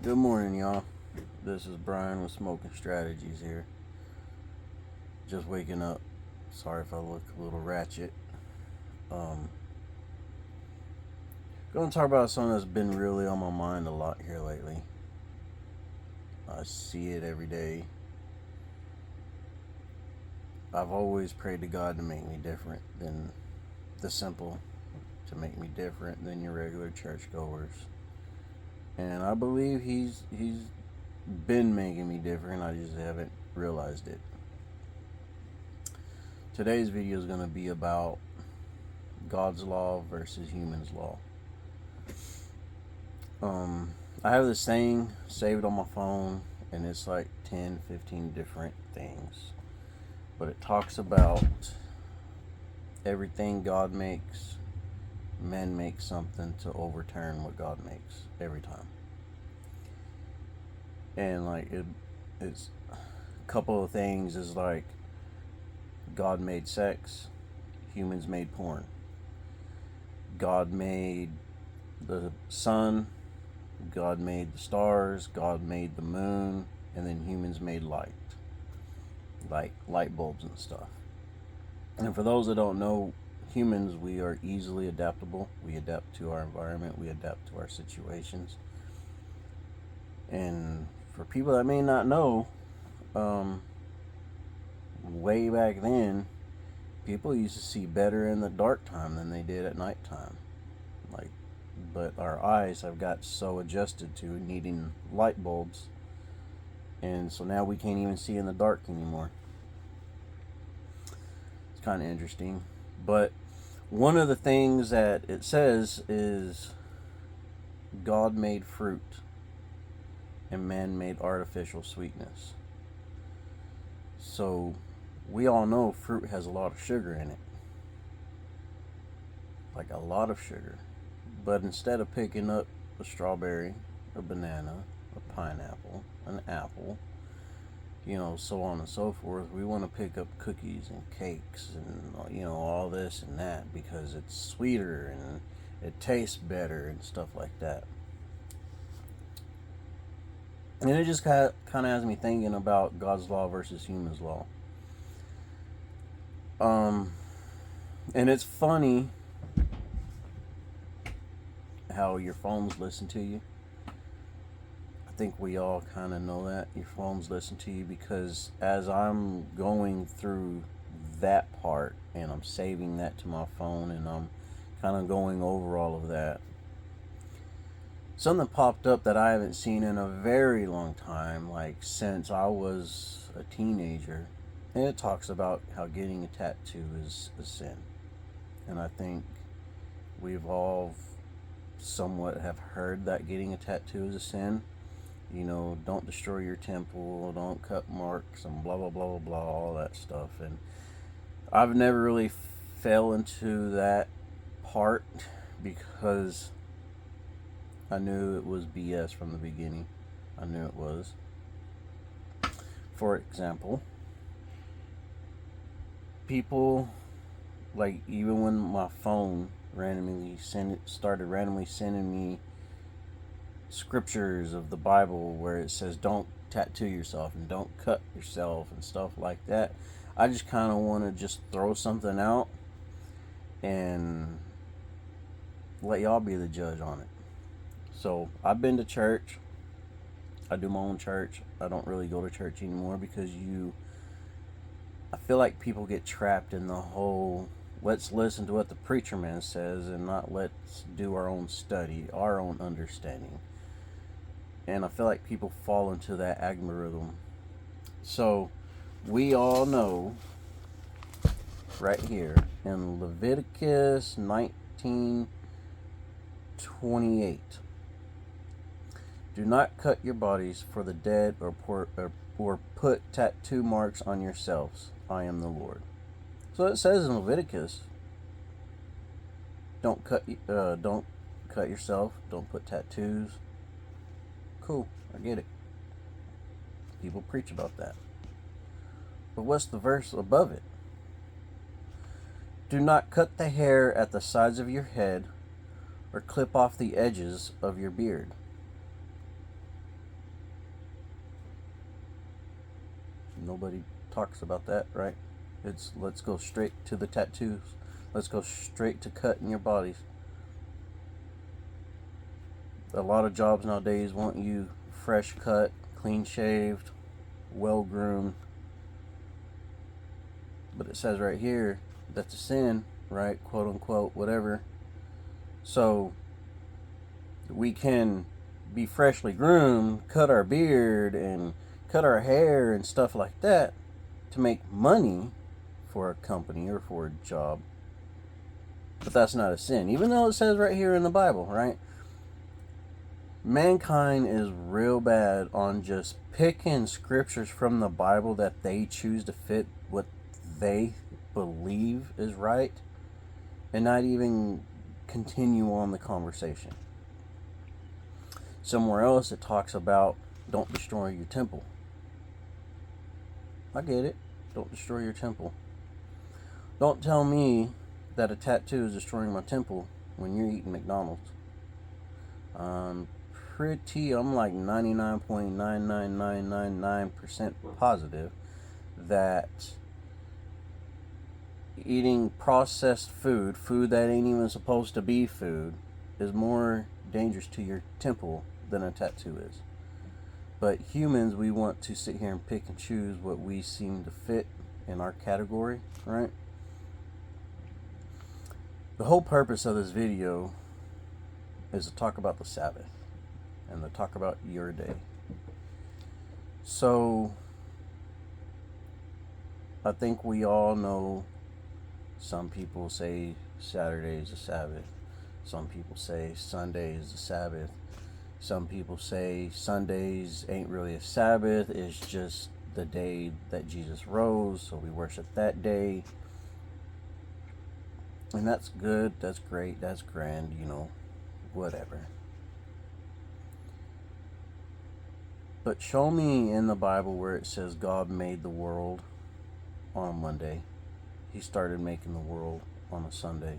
Good morning, y'all. This is Brian with Smoking Strategies here. Just waking up. Sorry if I look a little ratchet. Um, Going to talk about something that's been really on my mind a lot here lately. I see it every day. I've always prayed to God to make me different than the simple, to make me different than your regular churchgoers. And I believe he's been making me different. I just haven't realized it. Today's video is going to be about God's law versus human's law. I have this thing saved on my phone, and it's like 10, 15 different things. But it talks about everything God makes, men make something to overturn what God makes every time. And like it's a couple of things is like God made sex, humans made porn. God made the sun, God made the stars, God made the moon, and then humans made light, like light bulbs and stuff. And for those that don't know, humans, we are easily adaptable. We adapt to our environment, we adapt to our situations. And for people that may not know, um, way back then, people used to see better in the dark time than they did at nighttime. Like, but our eyes have got so adjusted to needing light bulbs, and so now we can't even see in the dark anymore. It's kind of interesting. But one of the things that it says is God made fruit and man made artificial sweetness. So we all know fruit has a lot of sugar in it, like a lot of sugar. But instead of picking up a strawberry, a banana, a pineapple, an apple, so on and so forth, we want to pick up cookies and cakes and, all this and that because it's sweeter and it tastes better and stuff like that. And it just kind of has me thinking about God's law versus human's law. And it's funny how your phones listen to you. I think we all kind of know that your phones listen to you, because as I'm going through that part and I'm saving that to my phone and I'm kind of going over all of that, something popped up that I haven't seen in a very long time, like since I was a teenager. And it talks about how getting a tattoo is a sin. And I think we've all somewhat have heard that getting a tattoo is a sin. Don't destroy your temple, don't cut marks, and blah, blah, blah, blah, blah, all that stuff. And I've never really fell into that part because I knew it was BS from the beginning. I knew it was. For example, people, like, even when my phone started randomly sending me scriptures of the Bible where it says don't tattoo yourself and don't cut yourself and stuff like that, I just kind of want to just throw something out and let y'all be the judge on it. So I've been to church. I do my own church. I don't really go to church anymore because I feel like people get trapped in the whole let's listen to what the preacher man says and not let's do our own study, our own understanding. And I feel like people fall into that algorithm. So we all know right here in Leviticus 19:28, do not cut your bodies for the dead or put tattoo marks on yourselves. I am the Lord. So it says in Leviticus, don't cut yourself, don't put tattoos. Cool, I get it. People preach about that. But what's the verse above it? Do not cut the hair at the sides of your head or clip off the edges of your beard. Nobody talks about that, right? It's let's go straight to the tattoos. Let's go straight to cutting your bodies. A lot of jobs nowadays want you fresh cut, clean shaved, well groomed. But it says right here that's a sin, right? Quote unquote, whatever. So we can be freshly groomed, cut our beard, and cut our hair and stuff like that to make money for a company or for a job. But that's not a sin, even though it says right here in the Bible, right? Mankind is real bad on just picking scriptures from the Bible that they choose to fit what they believe is right and not even continue on the conversation. Somewhere else it talks about don't destroy your temple. I get it. Don't destroy your temple. Don't tell me that a tattoo is destroying my temple when you're eating McDonald's. I'm like 99.99999% positive that eating processed food that ain't even supposed to be food, is more dangerous to your temple than a tattoo is. But humans, we want to sit here and pick and choose what we seem to fit in our category, right? The whole purpose of this video is to talk about the Sabbath and to talk about your day. So, I think we all know some people say Saturday is the Sabbath. Some people say Sunday is the Sabbath. Some people say Sundays ain't really a Sabbath. It's just the day that Jesus rose, so we worship that day. And that's good, that's great, that's grand, whatever. But show me in the Bible where it says God made the world on a Monday. He started making the world on a Sunday.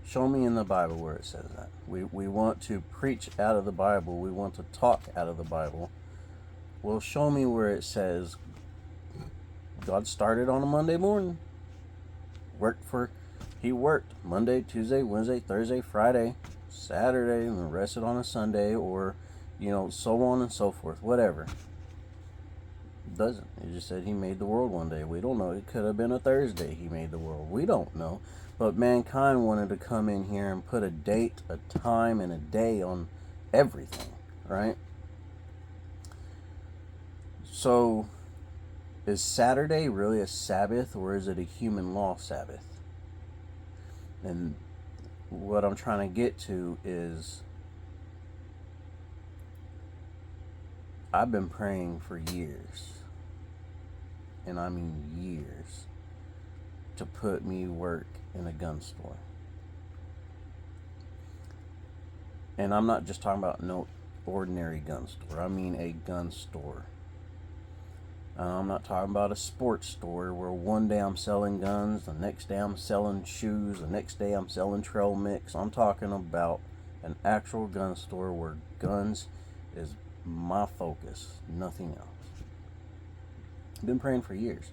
Show me in the Bible where it says that. We want to preach out of the Bible. We want to talk out of the Bible. Well, show me where it says God started on a Monday morning. He worked Monday, Tuesday, Wednesday, Thursday, Friday, Saturday, and rested on a Sunday, or, so on and so forth. Whatever. It doesn't. It just said he made the world one day. We don't know. It could have been a Thursday he made the world. We don't know. But mankind wanted to come in here and put a date, a time, and a day on everything, right? So, is Saturday really a Sabbath, or is it a human law Sabbath? And what I'm trying to get to is, I've been praying for years, and I mean years, to put me work in a gun store. And I'm not just talking about no ordinary gun store. I mean a gun store. I'm not talking about a sports store where one day I'm selling guns, the next day I'm selling shoes, the next day I'm selling trail mix. I'm talking about an actual gun store where guns is my focus, nothing else. I've been praying for years.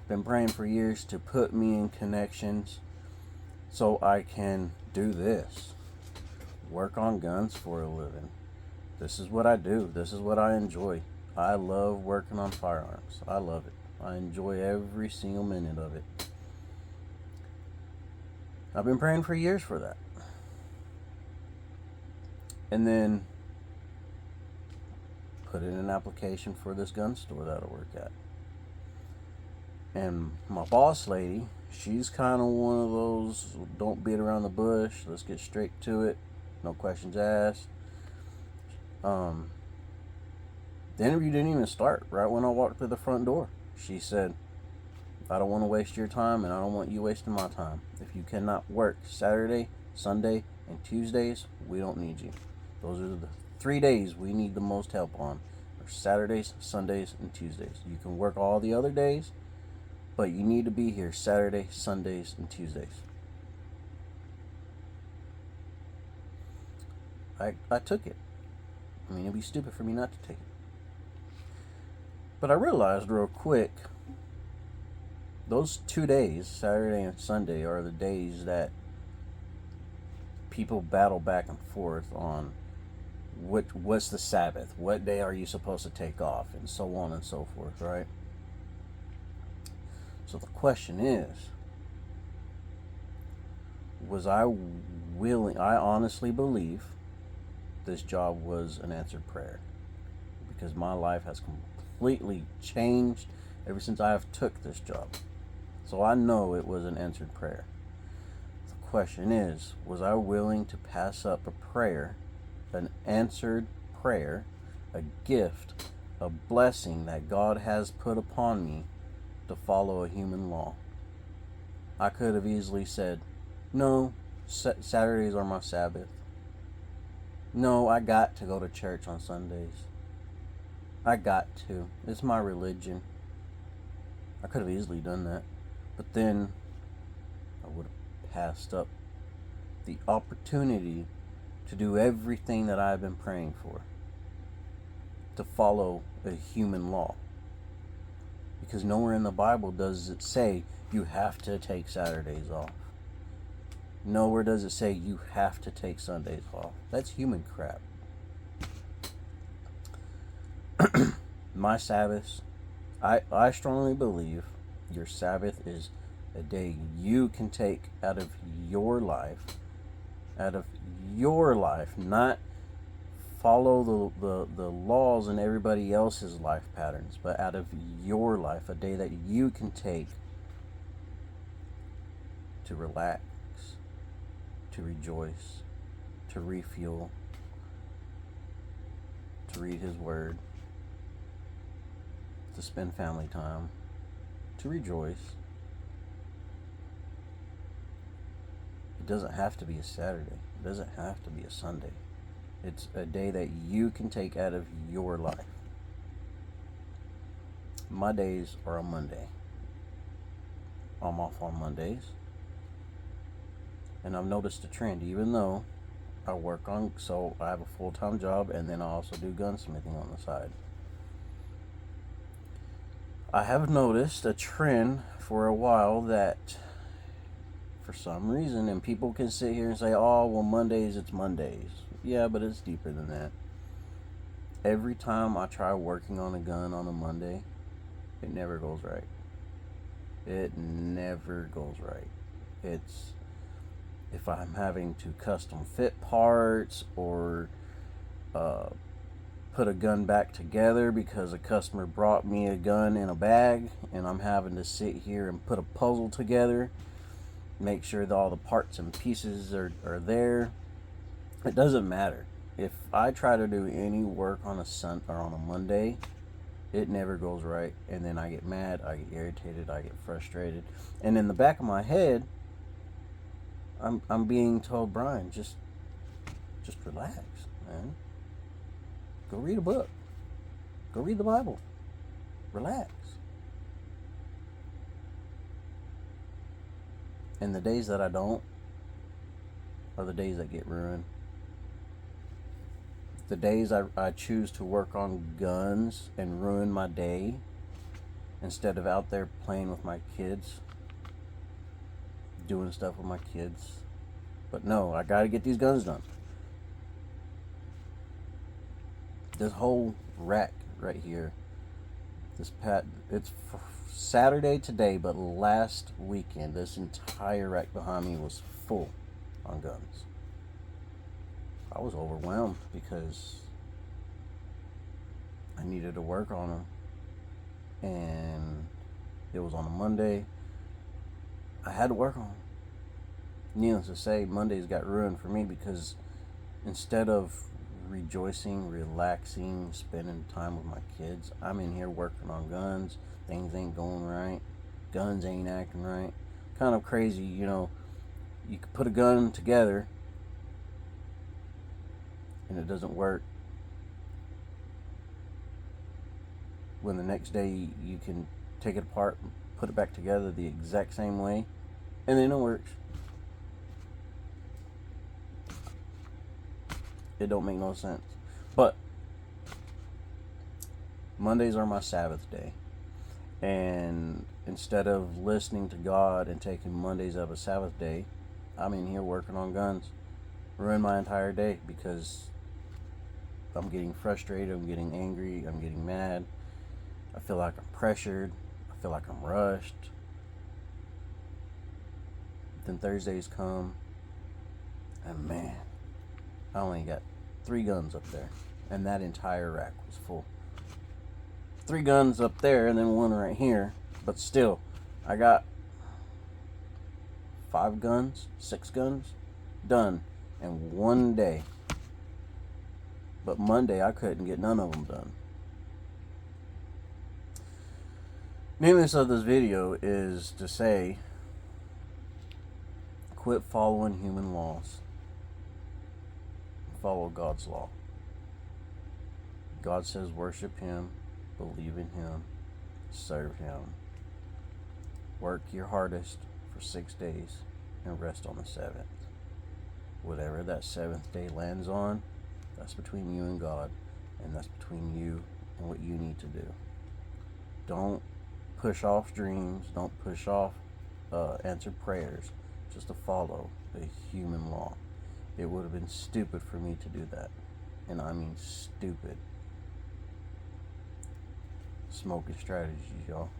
Been praying for years to put me in connections so I can do this. Work on guns for a living. This is what I do. This is what I enjoy. I love working on firearms. I love it. I enjoy every single minute of it. I've been praying for years for that. And then put in an application for this gun store that I work at. And my boss lady, she's kind of one of those, don't beat around the bush, let's get straight to it, no questions asked. The interview didn't even start right when I walked through the front door. She said, I don't want to waste your time, and I don't want you wasting my time. If you cannot work Saturday, Sunday, and Tuesdays, we don't need you. Those are the 3 days we need the most help on. Are Saturdays, Sundays, and Tuesdays. You can work all the other days, but you need to be here Saturday, Sundays, and Tuesdays. I took it. I mean, it'd be stupid for me not to take it. But I realized real quick, those 2 days, Saturday and Sunday, are the days that people battle back and forth on what's the Sabbath, what day are you supposed to take off, and so on and so forth, right? So the question is, was I willing? I honestly believe this job was an answered prayer, because my life has completely changed ever since I have took this job. So I know it was an answered prayer. The question is, was I willing to pass up a prayer, an answered prayer, a gift, a blessing that God has put upon me to follow a human law? I could have easily said, no, Saturdays are my Sabbath. No, I got to go to church on Sundays. I got to. It's my religion. I could have easily done that. But then I would have passed up the opportunity to do everything that I've been praying for, to follow a human law. Because nowhere in the Bible does it say you have to take Saturdays off. Nowhere does it say you have to take Sundays off. That's human crap. My Sabbaths, I strongly believe your Sabbath is a day you can take out of your life, not follow the laws in everybody else's life patterns, but out of your life, a day that you can take to relax, to rejoice, to refuel, to read His Word, to spend family time, to rejoice. It doesn't have to be a Saturday. It doesn't have to be a Sunday. It's a day that you can take out of your life. My days are a Monday. I'm off on Mondays. And I've noticed a trend, even though I have a full-time job, and then I also do gunsmithing on the side. I have noticed a trend for a while that, for some reason, and people can sit here and say, oh, well, Mondays, it's Mondays. Yeah, but it's deeper than that. Every time I try working on a gun on a Monday, it never goes right. It never goes right. It's, if I'm having to custom fit parts or put a gun back together because a customer brought me a gun in a bag, and I'm having to sit here and put a puzzle together, make sure that all the parts and pieces are there. It doesn't matter. If I try to do any work on a Monday, it never goes right, and then I get mad, I get irritated, I get frustrated, and in the back of my head, I'm being told, Brian, just relax, man. Go read a book. Go read the Bible. Relax. And the days that I don't are the days that get ruined. The days I choose to work on guns and ruin my day instead of out there playing with my kids, doing stuff with my kids. But no, I gotta get these guns done. This whole rack right here, it's Saturday today, but last weekend, this entire rack behind me was full on guns. I was overwhelmed because I needed to work on them, and it was on a Monday. I had to work on them. Needless to say, Mondays got ruined for me because instead of rejoicing, relaxing, spending time with my kids, I'm in here working on guns. Things ain't going right. Guns ain't acting right. Kind of crazy, you know. You could put a gun together and it doesn't work, when the next day you can take it apart and put it back together the exact same way, and then it works. It don't make no sense. But Mondays are my Sabbath day. And instead of listening to God and taking Mondays as a Sabbath day, I'm in here working on guns. Ruin my entire day because I'm getting frustrated, I'm getting angry, I'm getting mad. I feel like I'm pressured. I feel like I'm rushed. Then Thursdays come, and man, I only got 3 guns up there, and that entire rack was full. 3 guns up there, and then 1 right here, but still, I got 5 guns, 6 guns done in one day. But Monday, I couldn't get none of them done. Needless of this video is to say, quit following human laws. Follow God's law. God says worship Him, believe in Him, serve Him. Work your hardest for 6 days and rest on the 7th. Whatever that 7th day lands on, that's between you and God, and that's between you and what you need to do. Don't push off dreams, don't push off answered prayers just to follow the human law. It would have been stupid for me to do that. And I mean stupid. Smoking strategies, y'all.